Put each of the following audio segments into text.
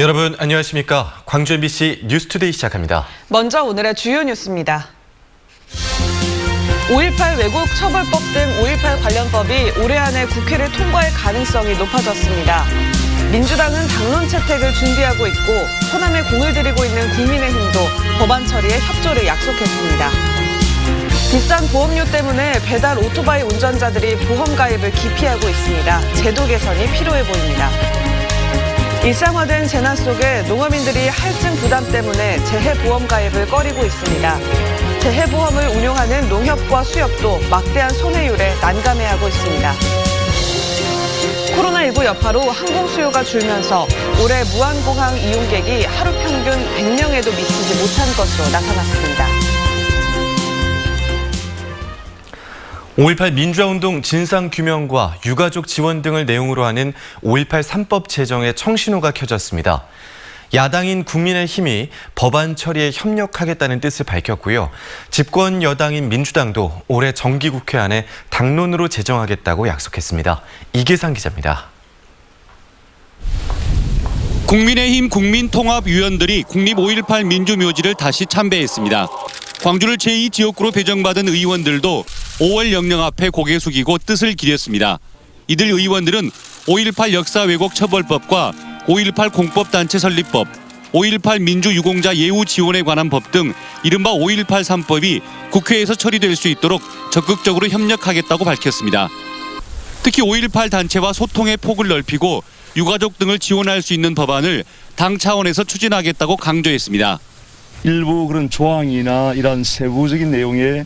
여러분 안녕하십니까? 광주 MBC 뉴스투데이 시작합니다. 먼저 오늘의 주요 뉴스입니다. 5.18 왜곡 처벌법 등 5.18 관련법이 올해 안에 국회를 통과할 가능성이 높아졌습니다. 민주당은 당론 채택을 준비하고 있고 호남에 공을 들이고 있는 국민의힘도 법안 처리에 협조를 약속했습니다. 비싼 보험료 때문에 배달 오토바이 운전자들이 보험 가입을 기피하고 있습니다. 제도 개선이 필요해 보입니다. 일상화된 재난 속에 농어민들이 할증 부담 때문에 재해보험 가입을 꺼리고 있습니다. 재해보험을 운용하는 농협과 수협도 막대한 손해율에 난감해하고 있습니다. 코로나19 여파로 항공 수요가 줄면서 올해 무안공항 이용객이 하루 평균 100명에도 미치지 못한 것으로 나타났습니다. 5.18 민주화운동 진상규명과 유가족 지원 등을 내용으로 하는 5.18 3법 제정의 청신호가 켜졌습니다. 야당인 국민의힘이 법안 처리에 협력하겠다는 뜻을 밝혔고요. 집권 여당인 민주당도 올해 정기국회 안에 당론으로 제정하겠다고 약속했습니다. 이계상 기자입니다. 국민의힘 국민통합위원들이 국립 5.18 민주묘지를 다시 참배했습니다. 광주를 제2지역구로 배정받은 의원들도 5월 영령 앞에 고개 숙이고 뜻을 기렸습니다. 이들 의원들은 5.18 역사 왜곡 처벌법과 5.18 공법단체 설립법, 5.18 민주유공자 예우 지원에 관한 법 등 이른바 5.18 3법이 국회에서 처리될 수 있도록 적극적으로 협력하겠다고 밝혔습니다. 특히 5.18 단체와 소통의 폭을 넓히고 유가족 등을 지원할 수 있는 법안을 당 차원에서 추진하겠다고 강조했습니다. 일부 그런 조항이나 이런 세부적인 내용에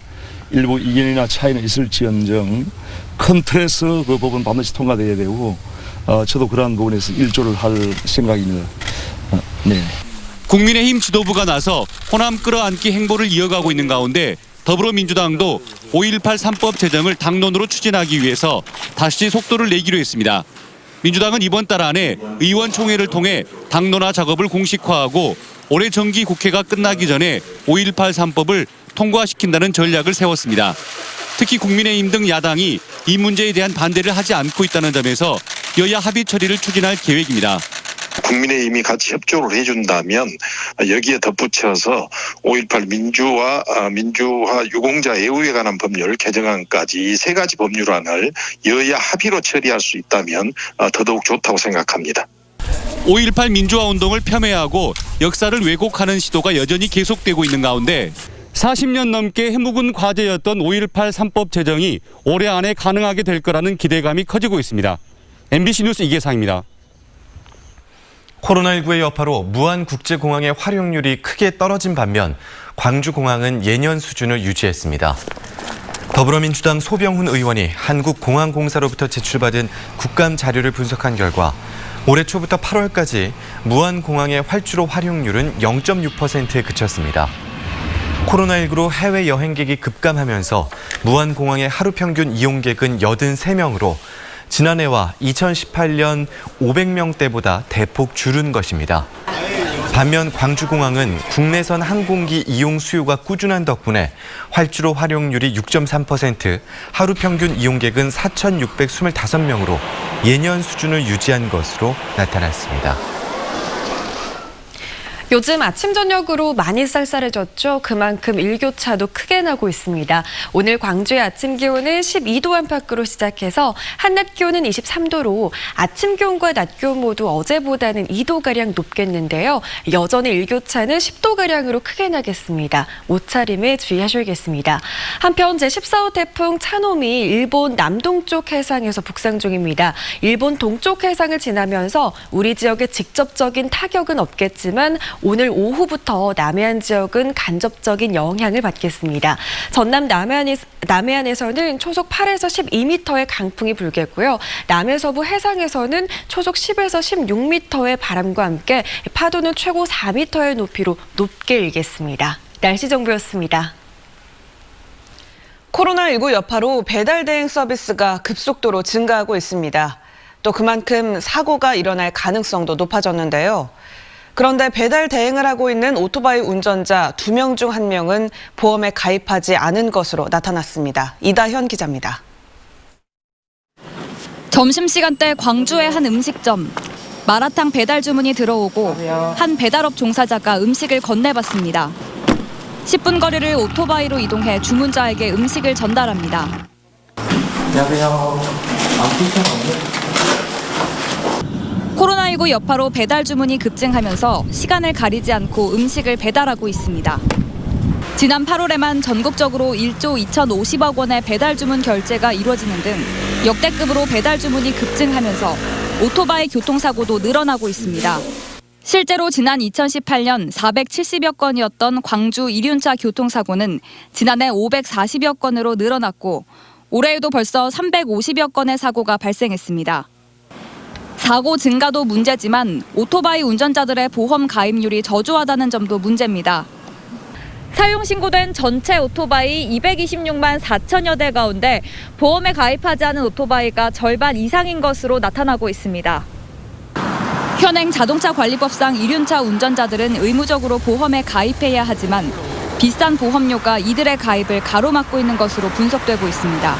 일부 이견이나 차이는 있을지언정 큰 틀에서 그 법은 반드시 통과돼야 되고 저도 그러한 부분에서 일조를 할 생각입니다. 네. 국민의힘 지도부가 나서 호남 끌어안기 행보를 이어가고 있는 가운데 더불어민주당도 5.18 3법 제정을 당론으로 추진하기 위해서 다시 속도를 내기로 했습니다. 민주당은 이번 달 안에 의원총회를 통해 당론화 작업을 공식화하고 올해 정기 국회가 끝나기 전에 5.18 3법을 통과시킨다는 전략을 세웠습니다. 특히 국민의힘 등 야당이 이 문제에 대한 반대를 하지 않고 있다는 점에서 여야 합의 처리를 추진할 계획입니다. 국민의힘이 같이 협조를 해준다면 여기에 덧붙여서 5.18 민주화 유공자 예우에 관한 법률 개정안까지 이 세 가지 법률안을 여야 합의로 처리할 수 있다면 더더욱 좋다고 생각합니다. 5.18 민주화 운동을 폄훼하고 역사를 왜곡하는 시도가 여전히 계속되고 있는 가운데 40년 넘게 해묵은 과제였던 5.18 3법 제정이 올해 안에 가능하게 될 거라는 기대감이 커지고 있습니다. MBC 뉴스 이계상입니다. 코로나19의 여파로 무안국제공항의 활용률이 크게 떨어진 반면 광주공항은 예년 수준을 유지했습니다. 더불어민주당 소병훈 의원이 한국공항공사로부터 제출받은 국감 자료를 분석한 결과 올해 초부터 8월까지 무안공항의 활주로 활용률은 0.6%에 그쳤습니다. 코로나19로 해외 여행객이 급감하면서 무안공항의 하루 평균 이용객은 83명으로 지난해와 2018년 500명대보다 대폭 줄은 것입니다. 반면 광주공항은 국내선 항공기 이용 수요가 꾸준한 덕분에 활주로 활용률이 6.3%, 하루 평균 이용객은 4,625명으로 예년 수준을 유지한 것으로 나타났습니다. 요즘 아침 저녁으로 많이 쌀쌀해졌죠. 그만큼 일교차도 크게 나고 있습니다. 오늘 광주의 아침 기온은 12도 안팎으로 시작해서 한낮 기온은 23도로 아침 기온과 낮 기온 모두 어제보다는 2도가량 높겠는데요. 여전히 일교차는 10도가량으로 크게 나겠습니다. 옷차림에 주의하셔야겠습니다. 한편 제14호 태풍 차놈이 일본 남동쪽 해상에서 북상 중입니다. 일본 동쪽 해상을 지나면서 우리 지역에 직접적인 타격은 없겠지만 오늘 오후부터 남해안 지역은 간접적인 영향을 받겠습니다. 전남 남해안에서는 초속 8에서 12m의 강풍이 불겠고요. 남해서부 해상에서는 초속 10에서 16m의 바람과 함께 파도는 최고 4m의 높이로 높게 일겠습니다. 날씨 정보였습니다. 코로나19 여파로 배달 대행 서비스가 급속도로 증가하고 있습니다. 또 그만큼 사고가 일어날 가능성도 높아졌는데요. 그런데 배달 대행을 하고 있는 오토바이 운전자 2명 중 1명은 보험에 가입하지 않은 것으로 나타났습니다. 이다현 기자입니다. 점심시간대 광주의 한 음식점. 마라탕 배달 주문이 들어오고 한 배달업 종사자가 음식을 건네받습니다. 10분 거리를 오토바이로 이동해 주문자에게 음식을 전달합니다. 안녕하세요. 코로나19 여파로 배달 주문이 급증하면서 시간을 가리지 않고 음식을 배달하고 있습니다. 지난 8월에만 전국적으로 1조 2,050억 원의 배달 주문 결제가 이루어지는 등 역대급으로 배달 주문이 급증하면서 오토바이 교통사고도 늘어나고 있습니다. 실제로 지난 2018년 470여 건이었던 광주 이륜차 교통사고는 지난해 540여 건으로 늘어났고 올해에도 벌써 350여 건의 사고가 발생했습니다. 사고 증가도 문제지만 오토바이 운전자들의 보험 가입률이 저조하다는 점도 문제입니다. 사용 신고된 전체 오토바이 226만 4천여 대 가운데 보험에 가입하지 않은 오토바이가 절반 이상인 것으로 나타나고 있습니다. 현행 자동차관리법상 이륜차 운전자들은 의무적으로 보험에 가입해야 하지만 비싼 보험료가 이들의 가입을 가로막고 있는 것으로 분석되고 있습니다.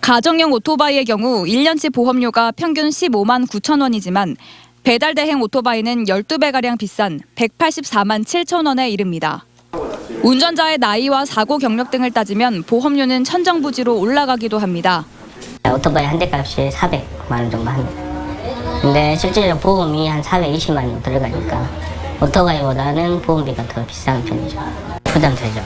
가정용 오토바이의 경우 1년치 보험료가 평균 15만 9천 원이지만 배달 대행 오토바이는 12배가량 비싼 184만 7천 원에 이릅니다. 운전자의 나이와 사고 경력 등을 따지면 보험료는 천정부지로 올라가기도 합니다. 오토바이 한 대 값이 400만 원 정도 합니다. 근데 실제로 보험이 한 420만 원 들어가니까 오토바이보다는 보험비가 더 비싼 편이죠. 부담되죠.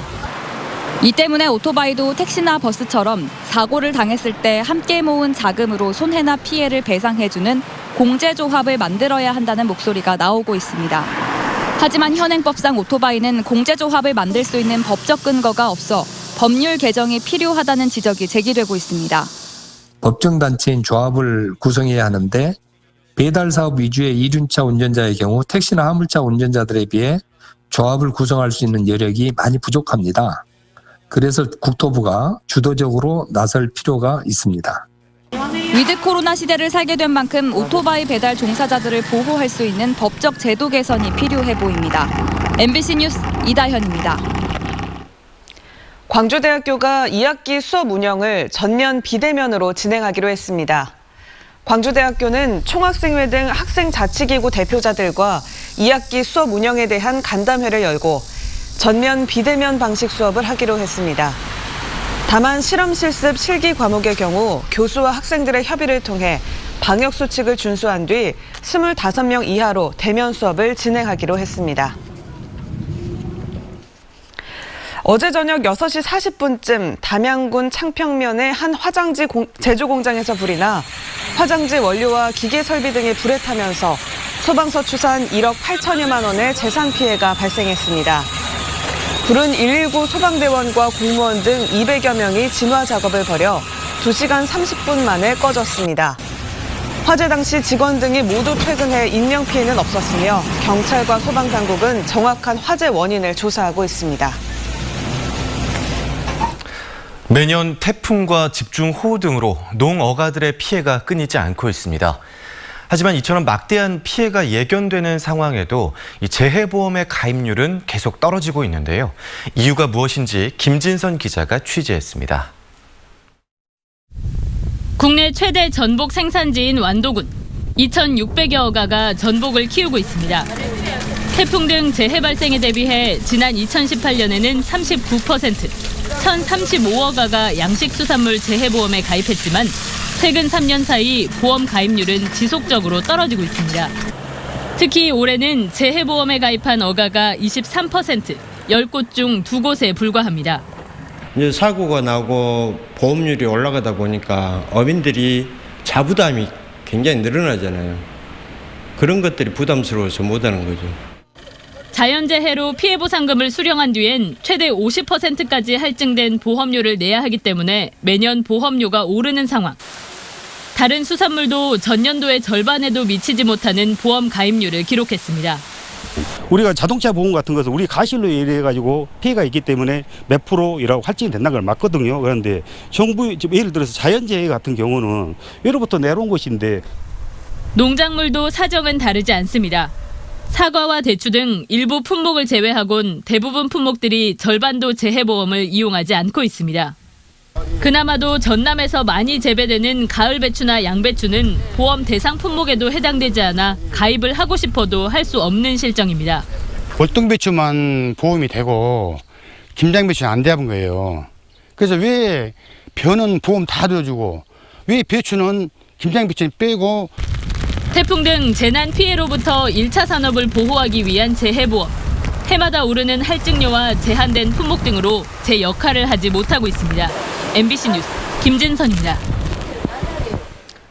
이 때문에 오토바이도 택시나 버스처럼 사고를 당했을 때 함께 모은 자금으로 손해나 피해를 배상해주는 공제조합을 만들어야 한다는 목소리가 나오고 있습니다. 하지만 현행법상 오토바이는 공제조합을 만들 수 있는 법적 근거가 없어 법률 개정이 필요하다는 지적이 제기되고 있습니다. 법정단체인 조합을 구성해야 하는데 배달사업 위주의 이륜차 운전자의 경우 택시나 화물차 운전자들에 비해 조합을 구성할 수 있는 여력이 많이 부족합니다. 그래서 국토부가 주도적으로 나설 필요가 있습니다. 위드 코로나 시대를 살게 된 만큼 오토바이 배달 종사자들을 보호할 수 있는 법적 제도 개선이 필요해 보입니다. MBC 뉴스 이다현입니다. 광주대학교가 2학기 수업 운영을 전면 비대면으로 진행하기로 했습니다. 광주대학교는 총학생회 등 학생자치기구 대표자들과 2학기 수업 운영에 대한 간담회를 열고 전면 비대면 방식 수업을 하기로 했습니다. 다만 실험 실습 실기 과목의 경우 교수와 학생들의 협의를 통해 방역수칙을 준수한 뒤 25명 이하로 대면 수업을 진행하기로 했습니다. 어제 저녁 6시 40분쯤 담양군 창평면의 한 화장지 제조 공장에서 불이 나 화장지 원료와 기계 설비 등이 불에 타면서 소방서 추산 1억 8천여만 원의 재산 피해가 발생했습니다. 불은 119 소방대원과 공무원 등 200여 명이 진화 작업을 벌여 2시간 30분 만에 꺼졌습니다. 화재 당시 직원 등이 모두 퇴근해 인명피해는 없었으며 경찰과 소방당국은 정확한 화재 원인을 조사하고 있습니다. 매년 태풍과 집중호우 등으로 농어가들의 피해가 끊이지 않고 있습니다. 하지만 이처럼 막대한 피해가 예견되는 상황에도 이 재해보험의 가입률은 계속 떨어지고 있는데요. 이유가 무엇인지 김진선 기자가 취재했습니다. 국내 최대 전복 생산지인 완도군. 2,600여 어가가 전복을 키우고 있습니다. 태풍 등 재해 발생에 대비해 지난 2018년에는 39%, 1,035어가가 양식수산물 재해보험에 가입했지만 최근 3년 사이 보험 가입률은 지속적으로 떨어지고 있습니다. 특히 올해는 재해보험에 가입한 어가가 23%, 10곳 중 2곳에 불과합니다. 이제 사고가 나고 보험률이 올라가다 보니까 어민들이 자부담이 굉장히 늘어나잖아요. 그런 것들이 부담스러워서 못하는 거죠. 자연재해로 피해보상금을 수령한 뒤엔 최대 50%까지 할증된 보험료를 내야 하기 때문에 매년 보험료가 오르는 상황. 다른 수산물도 전년도의 절반에도 미치지 못하는 보험 가입률을 기록했습니다. 우리가 자동차 보험 같은 것은 우리 가실로 일해가지고 피해가 있기 때문에 몇 프로라고 할증이 된다는 걸 맞거든요. 그런데 정부 예를 들어서 자연재해 같은 경우는 예로부터 내려온 것인데 농작물도 사정은 다르지 않습니다. 사과와 대추 등 일부 품목을 제외하곤 대부분 품목들이 절반도 재해보험을 이용하지 않고 있습니다. 그나마도 전남에서 많이 재배되는 가을 배추나 양배추는 보험 대상 품목에도 해당되지 않아 가입을 하고 싶어도 할 수 없는 실정입니다. 월동배추만 보험이 되고 김장배추는 안 되는 거예요. 그래서 왜 벼는 보험 다 들어주고 왜 배추는 김장배추는 빼고. 태풍 등 재난 피해로부터 1차 산업을 보호하기 위한 재해보험. 해마다 오르는 할증료와 제한된 품목 등으로 제 역할을 하지 못하고 있습니다. MBC 뉴스 김진선입니다.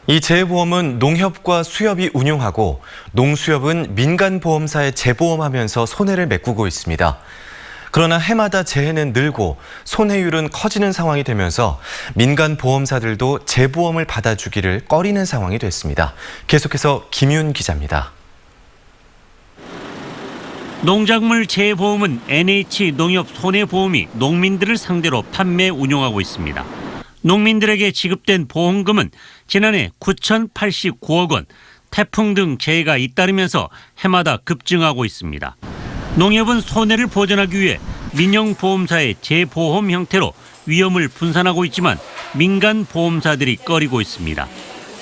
이 재해보험은 농협과 수협이 운용하고 농수협은 민간보험사에 재보험하면서 손해를 메꾸고 있습니다. 그러나 해마다 재해는 늘고 손해율은 커지는 상황이 되면서 민간보험사들도 재보험을 받아주기를 꺼리는 상황이 됐습니다. 계속해서 김윤 기자입니다. 농작물 재해보험은 NH농협 손해보험이 농민들을 상대로 판매 운용하고 있습니다. 농민들에게 지급된 보험금은 지난해 9,089억 원, 태풍 등 재해가 잇따르면서 해마다 급증하고 있습니다. 농협은 손해를 보전하기 위해 민영보험사의 재보험 형태로 위험을 분산하고 있지만 민간보험사들이 꺼리고 있습니다.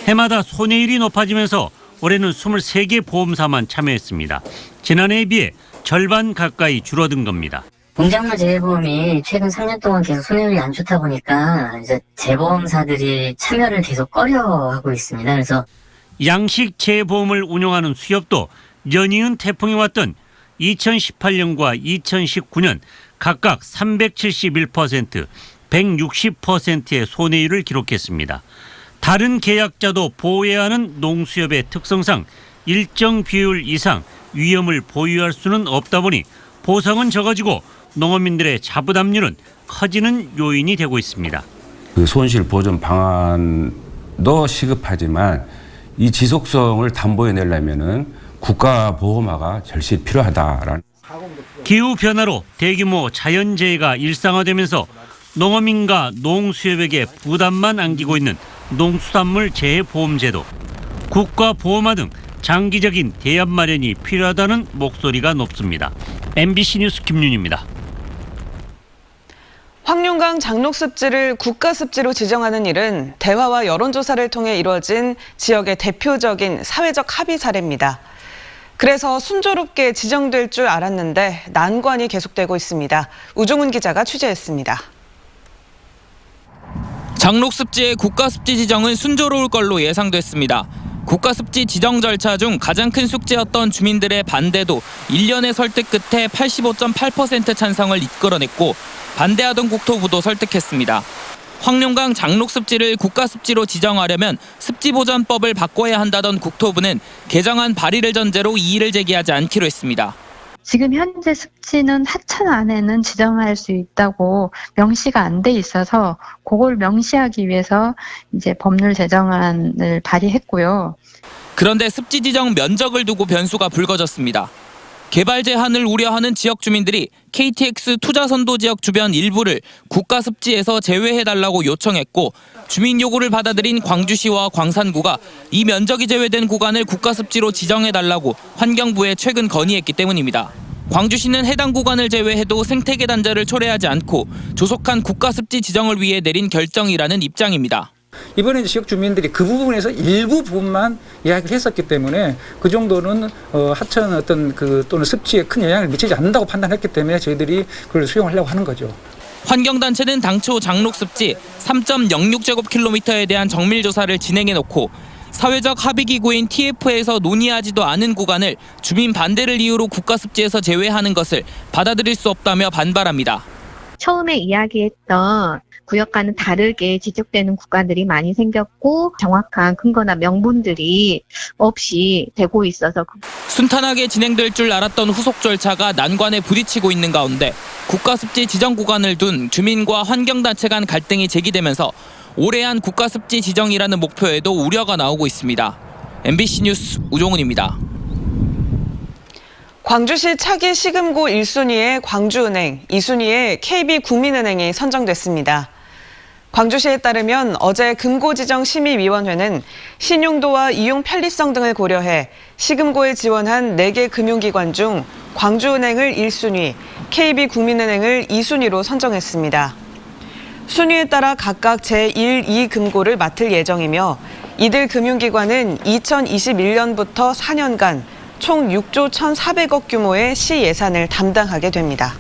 해마다 손해율이 높아지면서 올해는 23개 보험사만 참여했습니다. 지난해에 비해 절반 가까이 줄어든 겁니다. 농작물 재해보험이 최근 3년 동안 계속 손해율이 안 좋다 보니까 이제 재보험사들이 참여를 계속 꺼려하고 있습니다. 그래서 양식 재해보험을 운용하는 수협도 연이은 태풍이 왔던 2018년과 2019년 각각 371%, 160%의 손해율을 기록했습니다. 다른 계약자도 보호해야 하는 농수협의 특성상 일정 비율 이상 위험을 보유할 수는 없다 보니 보상은 적어지고 농어민들의 자부담률은 커지는 요인이 되고 있습니다. 그 손실 보전 방안도 시급하지만 이 지속성을 담보해내려면은 국가보험화가 절실히 필요하다라는. 기후 변화로 대규모 자연재해가 일상화되면서 농어민과 농수협에게 부담만 안기고 있는 농수산물 재해보험제도, 국가보험화 등 장기적인 대안 마련이 필요하다는 목소리가 높습니다. MBC 뉴스 김윤입니다. 황룡강 장록습지를 국가습지로 지정하는 일은 대화와 여론조사를 통해 이루어진 지역의 대표적인 사회적 합의 사례입니다. 그래서 순조롭게 지정될 줄 알았는데 난관이 계속되고 있습니다. 우종훈 기자가 취재했습니다. 장록습지의 국가습지 지정은 순조로울 걸로 예상됐습니다. 국가습지 지정 절차 중 가장 큰 숙제였던 주민들의 반대도 1년의 설득 끝에 85.8% 찬성을 이끌어냈고 반대하던 국토부도 설득했습니다. 황룡강 장록습지를 국가습지로 지정하려면 습지보전법을 바꿔야 한다던 국토부는 개정안 발의를 전제로 이의를 제기하지 않기로 했습니다. 지금 현재 습지는 하천 안에는 지정할 수 있다고 명시가 안 돼 있어서 그걸 명시하기 위해서 이제 법률 제정안을 발의했고요. 그런데 습지 지정 면적을 두고 변수가 불거졌습니다. 개발 제한을 우려하는 지역 주민들이 KTX 투자선도 지역 주변 일부를 국가습지에서 제외해달라고 요청했고 주민 요구를 받아들인 광주시와 광산구가 이 면적이 제외된 구간을 국가습지로 지정해달라고 환경부에 최근 건의했기 때문입니다. 광주시는 해당 구간을 제외해도 생태계 단절을 초래하지 않고 조속한 국가습지 지정을 위해 내린 결정이라는 입장입니다. 이번에 지역 주민들이 그 부분에서 일부 부분만 이야기를 했었기 때문에 그 정도는 하천 어떤 또는 습지에 큰 영향을 미치지 않는다고 판단했기 때문에 저희들이 그걸 수용하려고 하는 거죠. 환경단체는 당초 장록습지 3.06제곱킬로미터에 대한 정밀조사를 진행해놓고 사회적 합의기구인 TF에서 논의하지도 않은 구간을 주민 반대를 이유로 국가습지에서 제외하는 것을 받아들일 수 없다며 반발합니다. 처음에 이야기했던 구역과는 다르게 지적되는 구간들이 많이 생겼고 정확한 근거나 명분들이 없이 되고 있어서 순탄하게 진행될 줄 알았던 후속 절차가 난관에 부딪히고 있는 가운데 국가습지 지정 구간을 둔 주민과 환경단체 간 갈등이 제기되면서 올해안 국가습지 지정이라는 목표에도 우려가 나오고 있습니다. MBC 뉴스 우종훈입니다. 광주시 차기 시금고 1순위에 광주은행, 2순위에 KB국민은행이 선정됐습니다. 광주시에 따르면 어제 금고지정심의위원회는 신용도와 이용 편리성 등을 고려해 시금고에 지원한 4개 금융기관 중 광주은행을 1순위, KB국민은행을 2순위로 선정했습니다. 순위에 따라 각각 제1, 2금고를 맡을 예정이며 이들 금융기관은 2021년부터 4년간 총 6조 1,400억 규모의 시 예산을 담당하게 됩니다.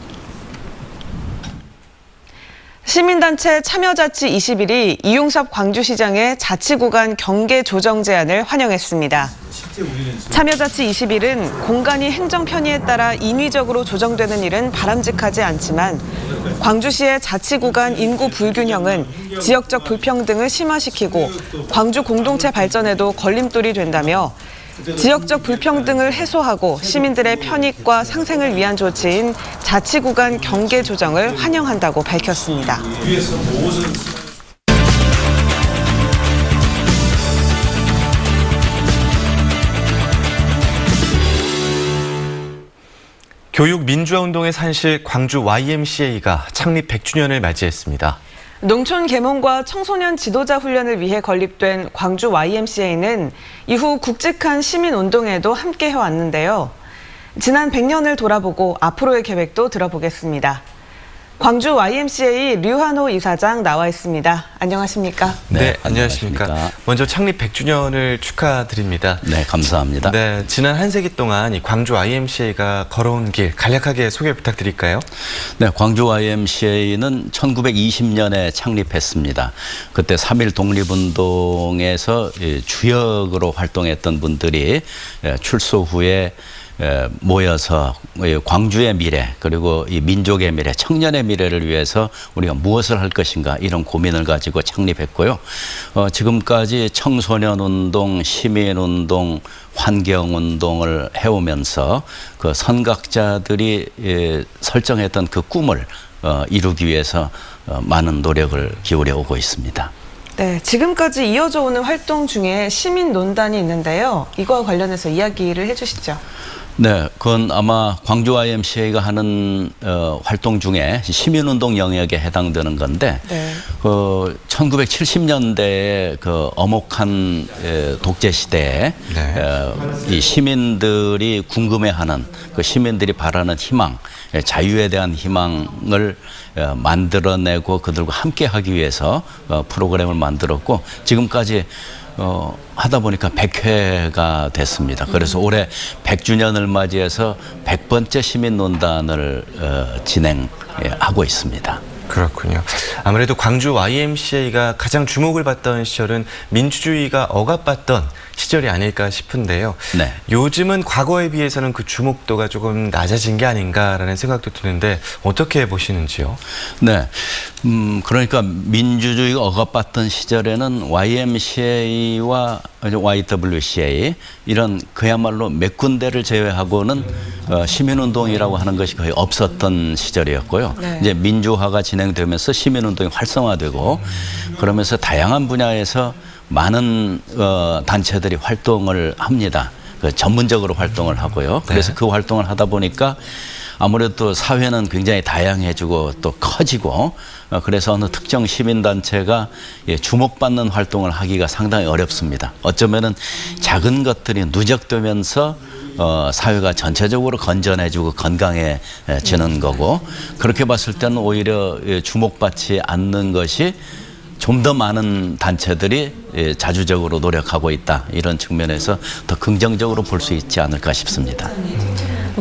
시민단체 참여자치 21이 이용섭 광주시장의 자치구간 경계 조정 제안을 환영했습니다. 참여자치 21은 공간이 행정 편의에 따라 인위적으로 조정되는 일은 바람직하지 않지만 광주시의 자치구간 인구 불균형은 지역적 불평등을 심화시키고 광주 공동체 발전에도 걸림돌이 된다며 지역적 불평등을 해소하고 시민들의 편익과 상생을 위한 조치인 자치구간 경계 조정을 환영한다고 밝혔습니다. 교육 민주화 운동의 산실 광주 YMCA가 창립 100주년을 맞이했습니다. 농촌 계몽과 청소년 지도자 훈련을 위해 건립된 광주 YMCA는 이후 굵직한 시민운동에도 함께 해왔는데요. 지난 100년을 돌아보고 앞으로의 계획도 들어보겠습니다. 광주 YMCA 류한호 이사장 나와 있습니다. 안녕하십니까? 네, 안녕하십니까? 먼저 창립 100주년을 축하드립니다. 네, 감사합니다. 네, 지난 한 세기 동안 이 광주 YMCA가 걸어온 길 간략하게 소개 부탁드릴까요? 네, 광주 YMCA는 1920년에 창립했습니다. 그때 3.1 독립운동에서 주역으로 활동했던 분들이 출소 후에 모여서 광주의 미래 그리고 이 민족의 미래, 청년의 미래를 위해서 우리가 무엇을 할 것인가 이런 고민을 가지고 창립했고요. 지금까지 청소년운동, 시민운동, 환경운동을 해오면서 그 선각자들이 설정했던 그 꿈을 이루기 위해서 많은 노력을 기울여 오고 있습니다. 네, 지금까지 이어져 오는 활동 중에 시민논단이 있는데요. 이거와 관련해서 이야기를 해주시죠. 네, 그건 아마 광주 YMCA가 하는 활동 중에 시민운동 영역에 해당되는 건데, 네. 1970년대에 그 엄혹한 독재 시대에 이 시민들이 궁금해하는 그 시민들이 바라는 희망, 자유에 대한 희망을 만들어내고 그들과 함께하기 위해서 프로그램을 만들었고 지금까지 하다 보니까 100회가 됐습니다. 그래서 올해 100주년을 맞이해서 100번째 시민논단을 진행하고 있습니다. 그렇군요. 아무래도 광주 YMCA가 가장 주목을 받던 시절은 민주주의가 억압받던 시절이 아닐까 싶은데요. 네. 요즘은 과거에 비해서는 그 주목도가 조금 낮아진 게 아닌가라는 생각도 드는데 어떻게 보시는지요? 네. 그러니까 민주주의가 억압받던 시절에는 YMCA와 YWCA 이런 그야말로 몇 군데를 제외하고는 시민운동이라고 하는 것이 거의 없었던 시절이었고요. 네. 이제 민주화가 진행되면서 시민운동이 활성화되고 그러면서 다양한 분야에서 많은 단체들이 활동을 합니다. 전문적으로 활동을 하고요. 그래서 그 활동을 하다 보니까 아무래도 사회는 굉장히 다양해지고 또 커지고 그래서 어느 특정 시민단체가 주목받는 활동을 하기가 상당히 어렵습니다. 어쩌면은 작은 것들이 누적되면서 사회가 전체적으로 건전해지고 건강해지는 거고 그렇게 봤을 때는 오히려 주목받지 않는 것이 좀 더 많은 단체들이 자주적으로 노력하고 있다. 이런 측면에서 더 긍정적으로 볼 수 있지 않을까 싶습니다.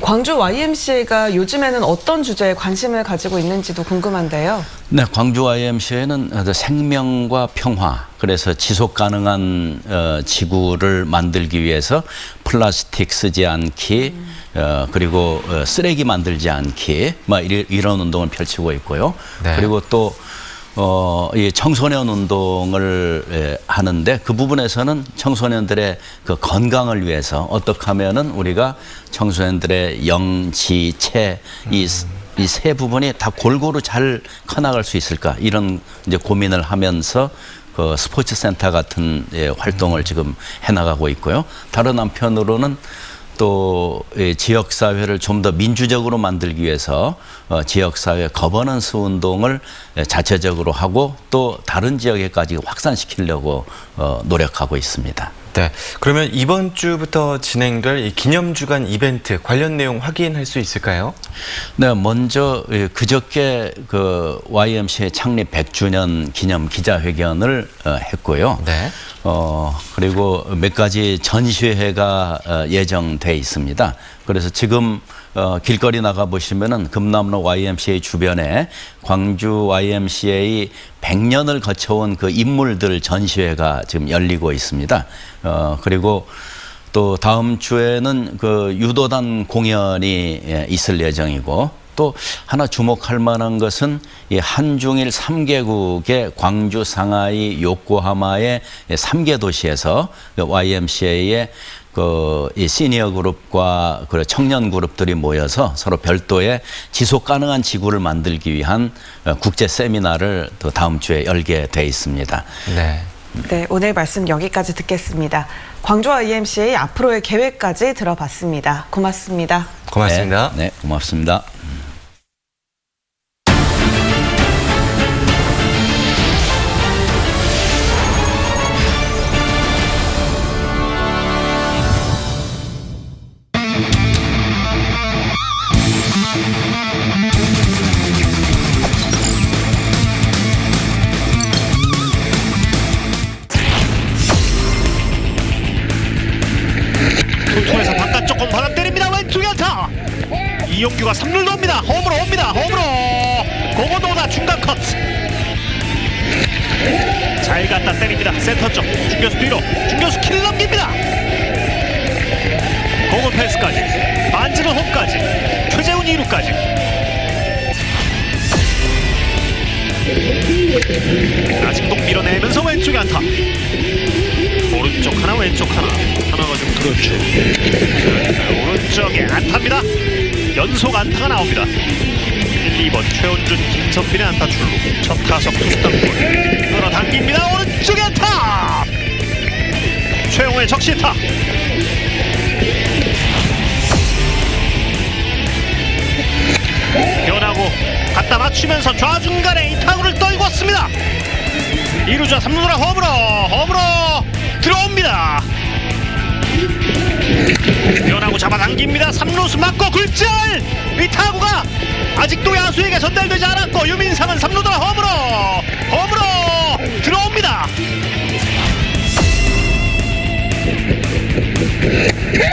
광주 YMCA가 요즘에는 어떤 주제에 관심을 가지고 있는지도 궁금한데요. 네, 광주 YMCA는 생명과 평화, 그래서 지속 가능한 지구를 만들기 위해서 플라스틱 쓰지 않기, 그리고 쓰레기 만들지 않기, 이런 운동을 펼치고 있고요. 네. 그리고 또 이 청소년 운동을 하는데 그 부분에서는 청소년들의 그 건강을 위해서 어떻게 하면은 우리가 청소년들의 영, 지, 체 이 세 부분이 다 골고루 잘 커나갈 수 있을까 이런 이제 고민을 하면서 그 스포츠 센터 같은 활동을 지금 해나가고 있고요. 다른 한편으로는 또 지역사회를 좀 더 민주적으로 만들기 위해서 지역사회 거버넌스 운동을 자체적으로 하고 또 다른 지역에까지 확산시키려고 노력하고 있습니다. 네, 그러면 이번 주부터 진행될 이 기념주간 이벤트 관련 내용 확인할 수 있을까요? 네, 먼저 그저께 그 YMCA 창립 100주년 기념 기자회견을 했고요. 네. 그리고 몇 가지 전시회가 예정돼 있습니다. 그래서 지금 길거리 나가 보시면은 금남로 YMCA 주변에 광주 YMCA 100년을 거쳐온 그 인물들 전시회가 지금 열리고 있습니다. 그리고 또 다음 주에는 그 유도단 공연이 있을 예정이고, 또 하나 주목할 만한 것은 이 한중일 3개국의 광주, 상하이, 요코하마의 3개 도시에서 YMCA의 이 시니어 그룹과 그 청년 그룹들이 모여서 서로 별도의 지속 가능한 지구를 만들기 위한 국제 세미나를 또 다음 주에 열게 돼 있습니다. 네. 네, 오늘 말씀 여기까지 듣겠습니다. 광주 YMCA 앞으로의 계획까지 들어봤습니다. 고맙습니다. 고맙습니다. 네, 고맙습니다. 통해서 바깥쪽 공 바람 때립니다. 왼쪽 연타. 이용규가 3루를 옵니다. 홈으로 옵니다. 홈으로 공은 오다 중간 컷. 잘 갖다 때립니다. 센터 쪽 중교수 뒤로 중교수 키를 넘깁니다. 공은 펜스까지 반지는 홈까지 최재훈 2루까지. 나진동 밀어내면서 왼쪽 연타. 오른쪽 하나 왼쪽 하나가 좀 그렇죠. 오른쪽에 안타입니다. 연속 안타가 나옵니다. 1, 2번 최원준 김선빈의 안타 출루. 첫 타석 투스턴볼 끌어당깁니다. 오른쪽에 안타. 최용호의 적시타. 변하고 갖다 맞추면서 좌중간에 이 타구를 떨궜습니다. 2루자 3루라 홈으로 들어옵니다. 변하고 잡아당깁니다. 3루수 맞고 굴절. 이 타구가 아직도 야수에게 전달되지 않았고 유민상은 3루라 홈으로 들어옵니다.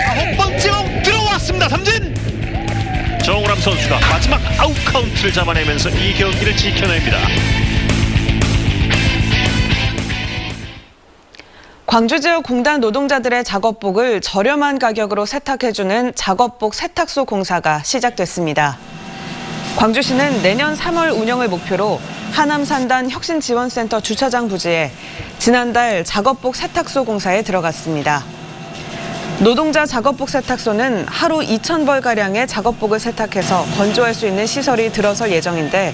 아홉 번째 공 들어왔습니다. 삼진. 정우람 선수가 마지막 아웃 카운트를 잡아내면서 이 경기를 지켜냅니다. 광주 지역 공단 노동자들의 작업복을 저렴한 가격으로 세탁해주는 작업복 세탁소 공사가 시작됐습니다. 광주시는 내년 3월 운영을 목표로 하남산단 혁신지원센터 주차장 부지에 지난달 작업복 세탁소 공사에 들어갔습니다. 노동자 작업복 세탁소는 하루 2,000벌가량의 작업복을 세탁해서 건조할 수 있는 시설이 들어설 예정인데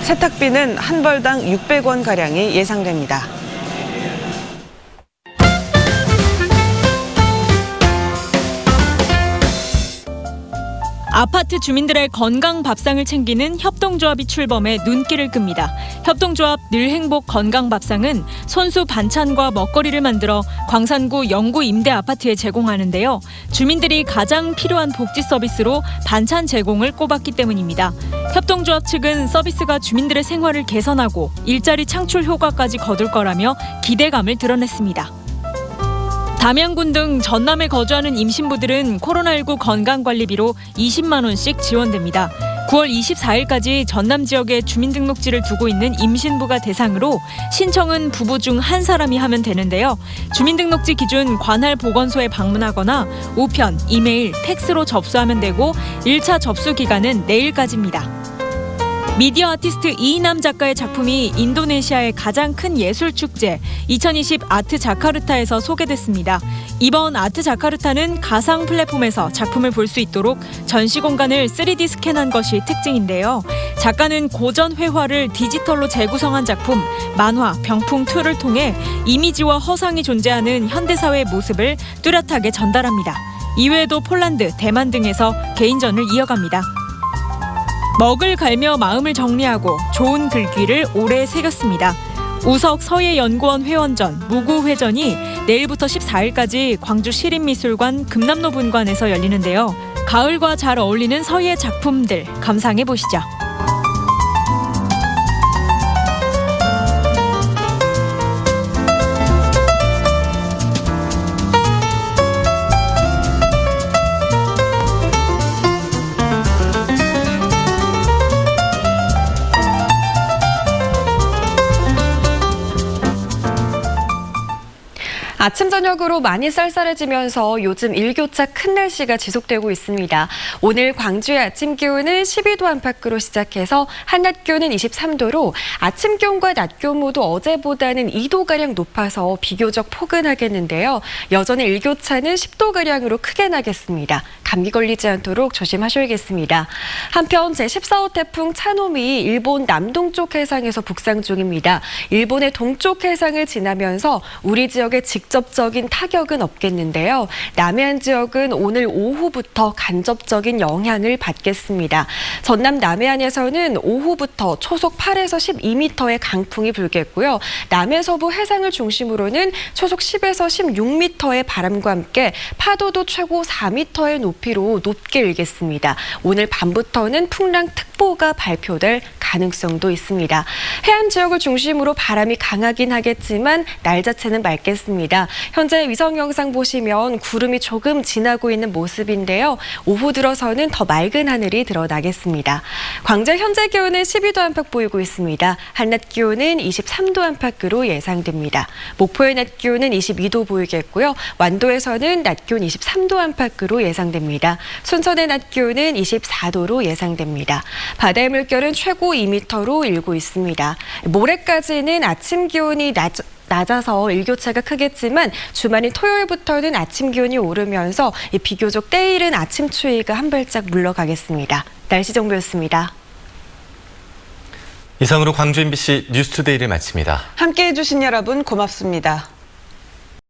세탁비는 한 벌당 600원가량이 예상됩니다. 아파트 주민들의 건강 밥상을 챙기는 협동조합이 출범해 눈길을 끕니다. 협동조합 늘행복 건강밥상은 손수 반찬과 먹거리를 만들어 광산구 영구 임대 아파트에 제공하는데요. 주민들이 가장 필요한 복지 서비스로 반찬 제공을 꼽았기 때문입니다. 협동조합 측은 서비스가 주민들의 생활을 개선하고 일자리 창출 효과까지 거둘 거라며 기대감을 드러냈습니다. 담양군 등 전남에 거주하는 임신부들은 코로나19 건강관리비로 20만 원씩 지원됩니다. 9월 24일까지 전남 지역에 주민등록지를 두고 있는 임신부가 대상으로 신청은 부부 중 한 사람이 하면 되는데요. 주민등록지 기준 관할 보건소에 방문하거나 우편, 이메일, 팩스로 접수하면 되고 1차 접수 기간은 내일까지입니다. 미디어 아티스트 이인남 작가의 작품이 인도네시아의 가장 큰 예술축제 2020 아트 자카르타에서 소개됐습니다. 이번 아트 자카르타는 가상 플랫폼에서 작품을 볼 수 있도록 전시 공간을 3D 스캔한 것이 특징인데요. 작가는 고전 회화를 디지털로 재구성한 작품 만화 병풍 2를 통해 이미지와 허상이 존재하는 현대사회의 모습을 뚜렷하게 전달합니다. 이외에도 폴란드, 대만 등에서 개인전을 이어갑니다. 먹을 갈며 마음을 정리하고 좋은 글귀를 오래 새겼습니다. 우석 서예연구원 회원전, 무구회전이 내일부터 14일까지 광주 시립미술관 금남로 분관에서 열리는데요. 가을과 잘 어울리는 서희의 작품들 감상해 보시죠. 아침 저녁으로 많이 쌀쌀해지면서 요즘 일교차 큰 날씨가 지속되고 있습니다. 오늘 광주의 아침 기온은 12도 안팎으로 시작해서 한낮 기온은 23도로 아침 기온과 낮 기온 모두 어제보다는 2도가량 높아서 비교적 포근하겠는데요. 여전히 일교차는 10도가량으로 크게 나겠습니다. 감기 걸리지 않도록 조심하셔야겠습니다. 한편 제14호 태풍 차노미 일본 남동쪽 해상에서 북상 중입니다. 일본의 동쪽 해상을 지나면서 우리 지역에 직접적인 타격은 없겠는데요. 남해안 지역은 오늘 오후부터 간접적인 영향을 받겠습니다. 전남 남해안에서는 오후부터 초속 8에서 12m의 강풍이 불겠고요. 남해서부 해상을 중심으로는 초속 10에서 16m의 바람과 함께 파도도 최고 4m의 높이로 높게 일겠습니다. 오늘 밤부터는 풍랑특보가 발표될 가능성도 있습니다. 해안 지역을 중심으로 바람이 강하긴 하겠지만 날 자체는 맑겠습니다. 현재 위성 영상 보시면 구름이 조금 지나고 있는 모습인데요. 오후 들어서는 더 맑은 하늘이 드러나겠습니다. 광주 현재 기온은 12도 안팎 보이고 있습니다. 한낮 기온은 23도 안팎으로 예상됩니다. 목포의 낮 기온은 22도 보이겠고요. 완도에서는 낮 기온 23도 안팎으로 예상됩니다. 순천의 낮 기온은 24도로 예상됩니다. 바다의 물결은 최고 2m로 일고 있습니다. 모레까지는 아침 기온이 낮아서 일교차가 크겠지만 주말인 토요일부터는 아침 기온이 오르면서 비교적 때이른 아침 추위가 한 발짝 물러가겠습니다. 날씨 정보였습니다. 이상으로 광주 MBC 뉴스투데이를 마칩니다. 함께해 주신 여러분 고맙습니다.